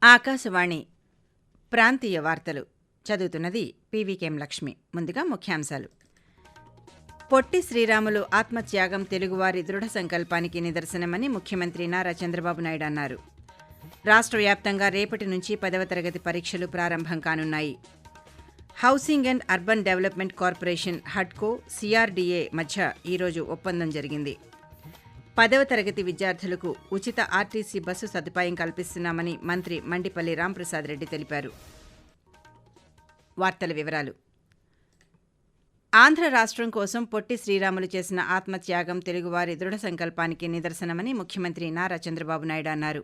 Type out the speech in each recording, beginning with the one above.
ఆకాశవాణి ప్రాంతీయ వార్తలు చదువుతున్నది పీవీకేఎం లక్ష్మి. ముందుగా ముఖ్యాంశాలు. పొట్టి శ్రీరాములు ఆత్మత్యాగం తెలుగువారి దృఢ సంకల్పానికి నిదర్శనమని ముఖ్యమంత్రి నారా చంద్రబాబు నాయుడు అన్నారు. రాష్ట్ర వ్యాప్తంగా రేపటి నుంచి 10వ తరగతి పరీక్షలు ప్రారంభం కానున్నాయి. Housing and urban development corporation హడ్కో, సిఆర్డీఏ మధ్య ఈరోజు ఒప్పందం జరిగింది. 10వ తరగతి విద్యార్థులకు ఉచిత ఆర్టీసీ బస్సు సదుపాయం కల్పిస్తున్నామని మంత్రి మండిపల్లి రాంప్రసాద్ రెడ్డి తెలిపారు. వార్తల వివరాలు. ఆంధ్ర రాష్ట్రం కోసం పొట్టి శ్రీరాములు చేసిన ఆత్మత్యాగం తెలుగువారి దృఢ సంకల్పానికి నిదర్శనమని ముఖ్యమంత్రి నారా చంద్రబాబు నాయుడు అన్నారు.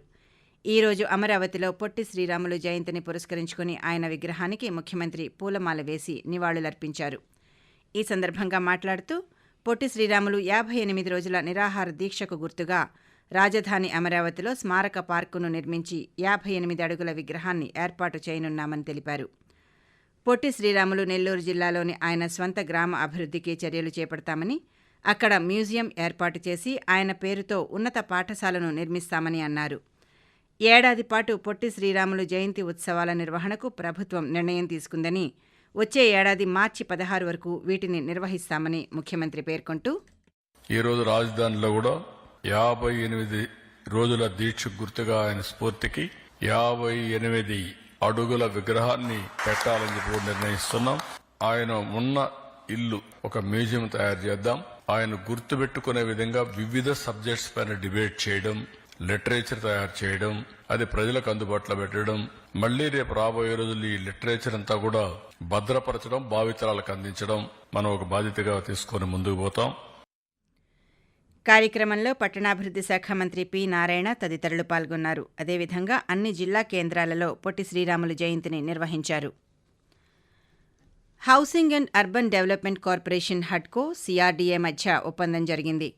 ఈ రోజు అమరావతిలో పొట్టి శ్రీరాములు జయంతిని పురస్కరించుకుని ఆయన విగ్రహానికి ముఖ్యమంత్రి పూలమాల వేసి నివాళులర్పించారు. ఈ సందర్భంగా మాట్లాడుతూ పొట్టి శ్రీరాములు 58 రోజుల నిరాహార దీక్షకు గుర్తుగా రాజధాని అమరావతిలో స్మారక పార్కును నిర్మించి 58 అడుగుల విగ్రహాన్ని ఏర్పాటు చేయనున్నామని తెలిపారు. పొట్టి శ్రీరాములు నెల్లూరు జిల్లాలోని ఆయన స్వంత గ్రామ అభివృద్ధికి చర్యలు చేపడతామని, అక్కడ మ్యూజియం ఏర్పాటు చేసి ఆయన పేరుతో ఉన్నత పాఠశాలను నిర్మిస్తామని అన్నారు. ఏడాది పాటు పొట్టి శ్రీరాములు జయంతి ఉత్సవాల నిర్వహణకు ప్రభుత్వం నిర్ణయం తీసుకుందని, వచ్చే ఏడాది మార్చి 16 వరకు వీటిని నిర్వహిస్తామని ముఖ్యమంత్రి పేర్కొంటూ, ఈరోజు రాజధానిలో కూడా 58 రోజుల దీక్ష గుర్తుగా ఆయన స్ఫూర్తికి 58 అడుగుల విగ్రహాన్ని పెట్టాలని చెప్పి నిర్ణయిస్తున్నాం. ఆయన ఉన్న ఇల్లు ఒక మ్యూజియం తయారు చేద్దాం. ఆయన గుర్తుపెట్టుకునే విధంగా వివిధ సబ్జెక్ట్స్ పైన డిబేట్ చేయడం, లిటరేచర్ తయారు చేయడం, అది ప్రజలకు అందుబాటులో పెట్టడం, మళ్లీ రేపు రాబోయే రోజులు ఈ లిటరేచర్ అంతా కూడా భద్రపరచడం, భావితరాలకు అందించడం మనం ఒక బాధ్యతగా తీసుకుని ముందుకు పోతాం. కార్యక్రమంలో పట్టణాభివృద్ధి శాఖ మంత్రి పి నారాయణ తదితరులు పాల్గొన్నారు. అదేవిధంగా అన్ని జిల్లా కేంద్రాలలో పొట్టి శ్రీరాములు జయంతిని నిర్వహించారు. Housing and urban development corporation హడ్కో, సిఆర్డీఏ మధ్య ఒప్పందం జరిగింది.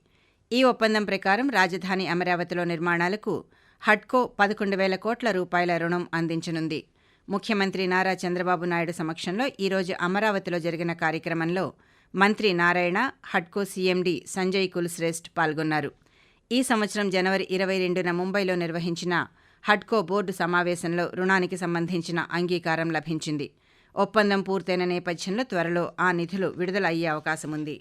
ఈ ఒప్పందం ప్రకారం రాజధాని అమరావతిలో నిర్మాణాలకు హడ్కో 11,000 కోట్ల రూపాయల రుణం అందించనుంది. ముఖ్యమంత్రి నారా చంద్రబాబు నాయుడు సమక్షంలో ఈరోజు అమరావతిలో జరిగిన కార్యక్రమంలో మంత్రి నారాయణ, హడ్కో సీఎండీ సంజయ్ కుల్శ్రేష్ఠ్ పాల్గొన్నారు. ఈ సంవత్సరం జనవరి 22న ముంబైలో నిర్వహించిన హడ్కో బోర్డు సమావేశంలో రుణానికి సంబంధించిన అంగీకారం లభించింది. ఒప్పందం పూర్తయిన నేపథ్యంలో త్వరలో ఆ నిధులు విడుదల అయ్యే అవకాశముంది.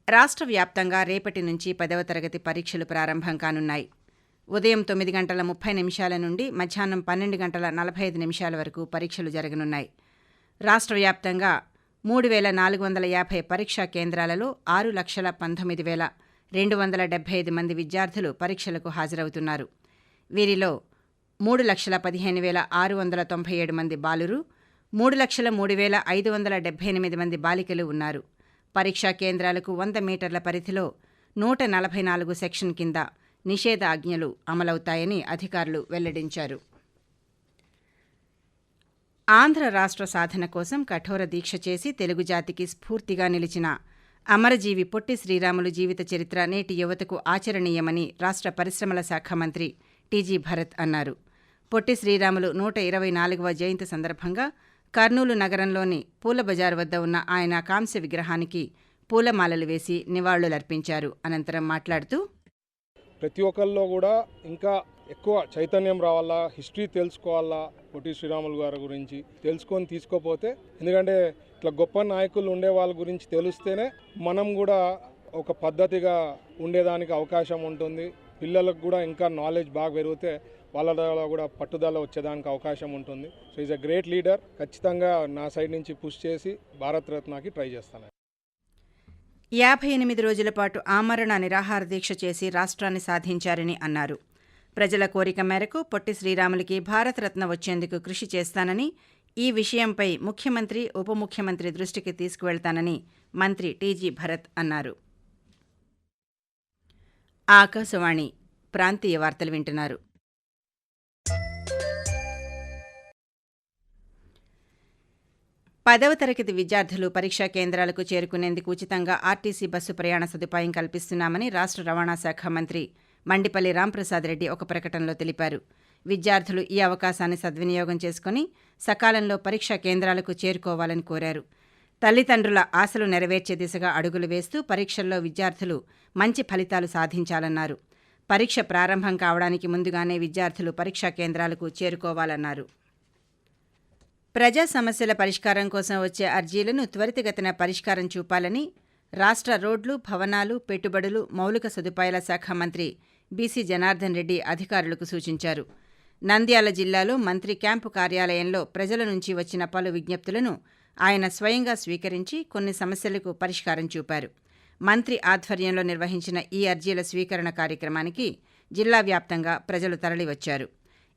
రాష్ట్ర వ్యాప్తంగా రేపటి నుంచి 10వ తరగతి పరీక్షలు ప్రారంభం కానున్నాయి. ఉదయం 9:30 నుండి మధ్యాహ్నం 12:45 వరకు పరీక్షలు జరగనున్నాయి. రాష్ట్ర వ్యాప్తంగా 3,450 పరీక్షా కేంద్రాలలో 6,19,275 మంది విద్యార్థులు పరీక్షలకు హాజరవుతున్నారు. వీరిలో 3,15,697 మంది బాలురు, 3,03,578 మంది బాలికలు ఉన్నారు. పరీక్షా కేంద్రాలకు 100 మీటర్ల పరిధిలో 144 సెక్షన్ కింద నిషేధాజ్ఞలు అమలవుతాయని అధికారులు వెల్లడించారు. ఆంధ్ర రాష్ట్ర సాధన కోసం కఠోర దీక్ష చేసి తెలుగు జాతికి స్ఫూర్తిగా నిలిచిన అమరజీవి పొట్టి శ్రీరాములు జీవిత చరిత్ర నేటి యువతకు ఆచరణీయమని రాష్ట్ర పరిశ్రమల శాఖ మంత్రి టీజీ భరత్ అన్నారు. పొట్టి శ్రీరాములు 124వ జయంతి సందర్భంగా కర్నూలు నగరంలోని పూలబజార్ వద్ద ఉన్న ఆయన కాంస్య విగ్రహానికి పూలమాలలు వేసి నివాళులర్పించారు. అనంతరం మాట్లాడుతూ, ప్రతి ఒక్కరిలో కూడా ఇంకా ఎక్కువ చైతన్యం రావాలా, హిస్టరీ తెలుసుకోవాలా, పొట్టి శ్రీరాములు గారి గురించి తెలుసుకొని తీసుకోపోతే, ఎందుకంటే ఇట్లా గొప్ప నాయకులు ఉండే వాళ్ళ గురించి తెలిస్తేనే మనం కూడా ఒక పద్ధతిగా ఉండేదానికి అవకాశం ఉంటుంది. పిల్లలకు కూడా ఇంకా నాలెడ్జ్ బాగా పెరిగితే వాళ్ళలో కూడా పట్టుదల వచ్చేదానికి అవకాశం ఉంటుంది. So is a great leader. ఖచ్చితంగా నా సైడ్ నుంచి పుష్ చేసి భారతరత్నకి ట్రై చేస్తాను. 58 రోజుల పాటు ఆమరణ నిరాహార దీక్ష చేసి రాష్ట్రాన్ని సాధించారని అన్నారు. ప్రజల కోరిక మేరకు పొట్టి శ్రీరాములకి భారతరత్న వచ్చేందుకు కృషి చేస్తానని, ఈ విషయంపై ముఖ్యమంత్రి, ఉప ముఖ్యమంత్రి దృష్టికి తీసుకువెళ్తానని మంత్రి టీజీ భరత్ అన్నారు. ఆకాశవాణి ప్రాంతీయ వార్తలు వింటున్నారు. పదవ తరగతి విద్యార్థులు పరీక్షా కేంద్రాలకు చేరుకునేందుకు ఉచితంగా ఆర్టీసీ బస్సు ప్రయాణ సదుపాయం కల్పిస్తున్నామని రాష్ట్ర రవాణా శాఖ మంత్రి మండిపల్లి రాంప్రసాద్ రెడ్డి ఒక ప్రకటనలో తెలిపారు. విద్యార్థులు ఈ అవకాశాన్ని సద్వినియోగం చేసుకుని సకాలంలో పరీక్షా కేంద్రాలకు చేరుకోవాలని కోరారు. తల్లిదండ్రుల ఆశలు నెరవేర్చే దిశగా అడుగులు వేస్తూ పరీక్షల్లో విద్యార్థులు మంచి ఫలితాలు సాధించాలన్నారు. పరీక్ష ప్రారంభం కావడానికి ముందుగానే విద్యార్థులు పరీక్షా కేంద్రాలకు చేరుకోవాలన్నారు. ప్రజా సమస్యల పరిష్కారం కోసం వచ్చే అర్జీలను త్వరితగతిన పరిష్కారం చూపాలని రాష్ట్ర రోడ్లు, భవనాలు, పెట్టుబడులు, మౌలిక సదుపాయాల శాఖ మంత్రి బీసీ జనార్దన్ రెడ్డి అధికారులకు సూచించారు. నంద్యాల జిల్లాలో మంత్రి క్యాంపు కార్యాలయంలో ప్రజల నుంచి వచ్చిన పలు విజ్ఞప్తులను ఆయన స్వయంగా స్వీకరించి కొన్ని సమస్యలకు పరిష్కారం చూపారు. మంత్రి ఆధ్వర్యంలో నిర్వహించిన ఈ అర్జీల స్వీకరణ కార్యక్రమానికి జిల్లా వ్యాప్తంగా ప్రజలు తరలివచ్చారు.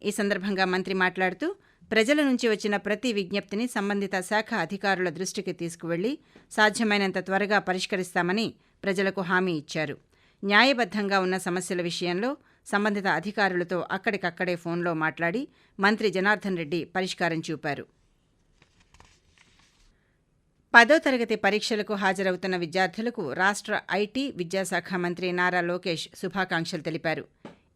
ఈ సందర్భంగా మంత్రి మాట్లాడుతూ ప్రజల నుంచి వచ్చిన ప్రతి విజ్ఞప్తిని సంబంధిత శాఖ అధికారుల దృష్టికి తీసుకువెళ్లి సాధ్యమైనంత త్వరగా పరిష్కరిస్తామని ప్రజలకు హామీ ఇచ్చారు. న్యాయబద్ధంగా ఉన్న సమస్యల విషయంలో సంబంధిత అధికారులతో అక్కడికక్కడే ఫోన్లో మాట్లాడి మంత్రి జనార్దన్ రెడ్డి పరిష్కారం చూపారు. 10వ తరగతి పరీక్షలకు హాజరవుతున్న విద్యార్థులకు రాష్ట్ర ఐటీ, విద్యాశాఖ మంత్రి నారా లోకేష్ శుభాకాంక్షలు తెలిపారు.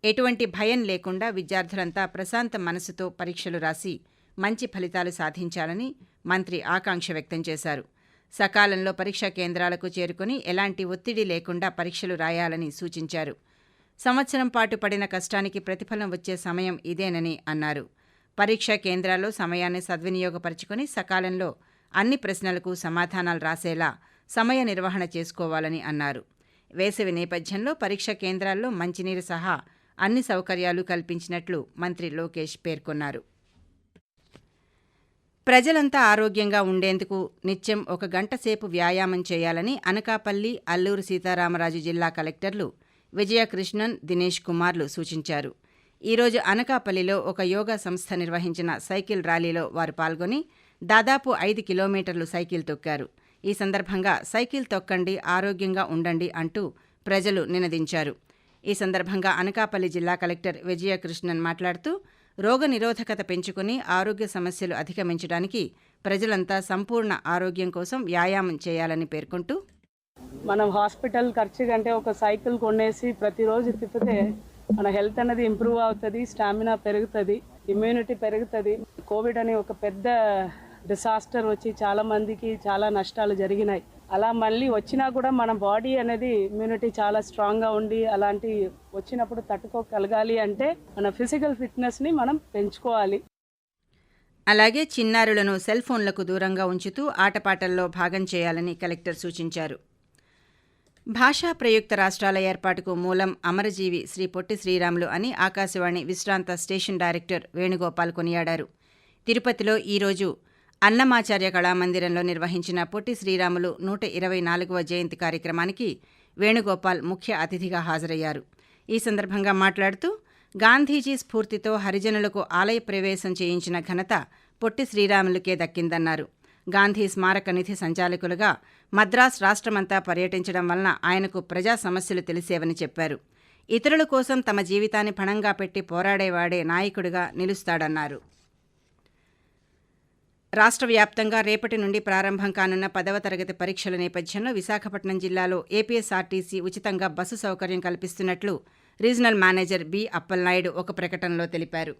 ఎటువంటి భయం లేకుండా విద్యార్థులంతా ప్రశాంత మనసుతో పరీక్షలు రాసి మంచి ఫలితాలు సాధించాలని మంత్రి ఆకాంక్ష వ్యక్తం చేశారు. సకాలంలో పరీక్షా కేంద్రాలకు చేరుకుని ఎలాంటి ఒత్తిడి లేకుండా పరీక్షలు రాయాలని సూచించారు. సంవత్సరం పాటు పడిన కష్టానికి ప్రతిఫలం వచ్చే సమయం ఇదేనని అన్నారు. పరీక్షా కేంద్రాల్లో సమయాన్ని సద్వినియోగపరుచుకుని సకాలంలో అన్ని ప్రశ్నలకు సమాధానాలు రాసేలా సమయ నిర్వహణ చేసుకోవాలని అన్నారు. వేసవి నేపథ్యంలో పరీక్షా కేంద్రాల్లో మంచినీరు సహా అన్ని సౌకర్యాలు కల్పించినట్లు మంత్రి లోకేష్ పేర్కొన్నారు. ప్రజలంతా ఆరోగ్యంగా ఉండేందుకు నిత్యం 1 గంట సేపు వ్యాయామం చేయాలని అనకాపల్లి, అల్లూరు సీతారామరాజు జిల్లా కలెక్టర్లు విజయకృష్ణన్, దినేష్ కుమార్లు సూచించారు. ఈరోజు అనకాపల్లిలో ఒక యోగా సంస్థ నిర్వహించిన సైకిల్ ర్యాలీలో వారు పాల్గొని దాదాపు 5 కిలోమీటర్లు సైకిల్ తొక్కారు. ఈ సందర్భంగా సైకిల్ తొక్కండి, ఆరోగ్యంగా ఉండండి అంటూ ప్రజలు నినదించారు. ఈ సందర్భంగా అనకాపల్లి జిల్లా కలెక్టర్ విజయకృష్ణన్ మాట్లాడుతూ రోగనిరోధకత పెంచుకుని ఆరోగ్య సమస్యలు అధిగమించడానికి ప్రజలంతా సంపూర్ణ ఆరోగ్యం కోసం వ్యాయామం చేయాలని పేర్కొంటూ మనం హాస్పిటల్ ఖర్చు కంటే ఒక సైకిల్ కొనేసి ప్రతిరోజు తిప్పితే మన హెల్త్ అనేది ఇంప్రూవ్ అవుతుంది, స్టామినా పెరుగుతుంది, ఇమ్యూనిటీ పెరుగుతుంది. కోవిడ్ అనే ఒక పెద్ద డిసాస్టర్ వచ్చి చాలా మందికి చాలా నష్టాలు జరిగినాయి. అలా మళ్ళీ వచ్చినా కూడా మన బాడీ అనేది ఇమ్యూనిటీ చాలా స్ట్రాంగ్గా ఉండి అలాంటి వచ్చినప్పుడు తట్టుకోగలగాలి అంటే మన ఫిజికల్ ఫిట్నెస్ని మనం పెంచుకోవాలి. అలాగే చిన్నారులను సెల్ ఫోన్లకు దూరంగా ఉంచుతూ ఆటపాటల్లో భాగం చేయాలని కలెక్టర్ సూచించారు. భాషా ప్రయుక్త రాష్ట్రాల ఏర్పాటుకు మూలం అమరజీవి శ్రీ పొట్టి శ్రీరాములు అని ఆకాశవాణి విశ్రాంత స్టేషన్ డైరెక్టర్ వేణుగోపాల్ కొనియాడారు. తిరుపతిలో ఈరోజు అన్నమాచార్య కళామందిరంలో నిర్వహించిన పొట్టి శ్రీరాములు 124వ జయంతి కార్యక్రమానికి వేణుగోపాల్ ముఖ్య అతిథిగా హాజరయ్యారు. ఈ సందర్భంగా మాట్లాడుతూ గాంధీజీ స్ఫూర్తితో హరిజనులకు ఆలయ ప్రవేశం చేయించిన ఘనత పొట్టి శ్రీరాములుకే దక్కిందన్నారు. గాంధీ స్మారక నిధి సంచాలకులుగా మద్రాస్ రాష్ట్రమంతా పర్యటించడం వలన ఆయనకు ప్రజా సమస్యలు తెలిసేవని చెప్పారు. ఇతరుల కోసం తమ జీవితాన్ని పణంగా పెట్టి పోరాడేవాడే నాయకుడిగా నిలుస్తాడన్నారు. రాష్ట్ర వ్యాప్తంగా రేపటి నుండి ప్రారంభం కానున్న 10వ తరగతి పరీక్షల నేపథ్యంలో విశాఖపట్నం జిల్లాలో ఏపీఎస్ఆర్టీసీ ఉచితంగా బస్సు సౌకర్యం కల్పిస్తున్నట్లు రీజనల్ మేనేజర్ బి అప్పలనాయుడు ఒక ప్రకటనలో తెలిపారు.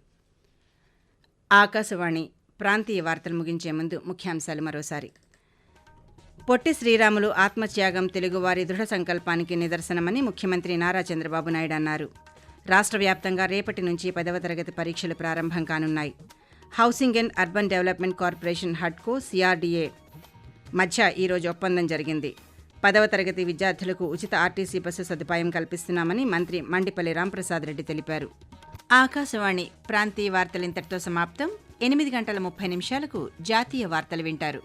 ఆకాశవాణి ప్రాంతీయ వార్తలు ముగించే ముందు ముఖ్యాంశాలు మరోసారి. పొట్టి శ్రీరాములు ఆత్మత్యాగం తెలుగువారి దృఢ సంకల్పానికి నిదర్శనమని ముఖ్యమంత్రి నారా చంద్రబాబు నాయుడు అన్నారు. రాష్ట్ర వ్యాప్తంగా రేపటి నుంచి 10వ తరగతి పరీక్షలు ప్రారంభం కానున్నాయి. Housing and urban development corporation హడ్కో సిఆర్డీఏ మధ్య ఈరోజు ఒప్పందం జరిగింది. 10వ తరగతి విద్యార్థులకు ఉచిత ఆర్టీసీ బస్సు సదుపాయం కల్పిస్తున్నామని మంత్రి మండిపల్లి రాంప్రసాద్ రెడ్డి తెలిపారు. ఆకాశవాణి ప్రాంతీయ వార్తలు ఇంతటితో సమాప్తం. 8:30 జాతీయ వార్తలు వింటారు.